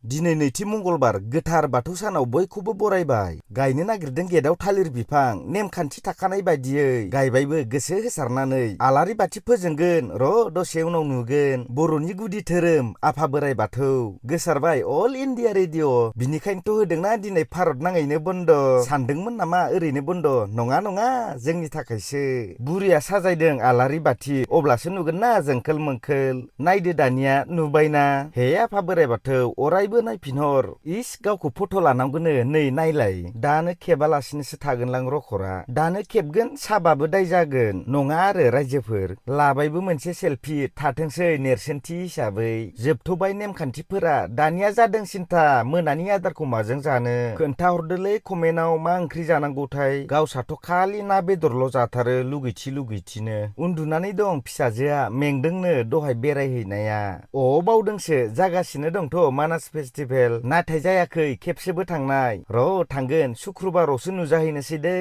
दिनै नैथि मंगलबार गोथार बाथौ सानाव बयखौबो बरायबाय। गायनो नागिरदों गेटआव थालिर बिफां, नेमखान्थि थाखानाय बायदियै गायबायबो गोसो होसारनानै। आलारि बाथि फोजोंगोन र' दसे उनाव नुगोन। बर'नि गुदि धोरोम आफा बोराइ बाथौ गोसारबाय अल इन्डिया रेडिअ'। बिनिखायनोथ' होदोंना दिनै भारत नाङैनो बन्द'। सानदोंमोन नामा ओरैनो बन्द'? नङा नङा, जोंनि थाखायसो। बुरिया साजायदों आलारि बाथि, अब्लासो नुगोन ना जोंखोल मोंखोल। नायदो दानिया नुबायना। हे आफा बोराइ बाथौ अरायबो नायफिनहर। इस गावखौ फट' लानांगौनो, नै नायलाय। दानो खेबालासिनोसो थागोनलां रखरा। दानो खेबगोन साबाबो दाय जागोन। नङा आरो रायजोफोर, लाबायबो मोनसे सेलफि थाथोंसै नेरसोनथि हिसाबै। जोबथ'बाय नेमखान्थिफोरा, दानिया जादों सिन्था मोनानि आदारखौ माजों जानो। खोन्थाहरदोलै कमेन्टआव मा ओंख्रि जानांगौथाय। गावसाथ' खालि ना बेदरल' जाथारो लुगैथि लुगैथिनो। उन्दुनानै दं फिसाजोआ, मेंदोंनो दहाय बेरायहैनाया। बावदोंसो, जागासिनो दंथ' मानास फेस्टिभेल, नाथाय जायाखै खेबसेबो थांनाय। र' थांगोन, सुक्रुबारावसो नुजाहैनोसै दै।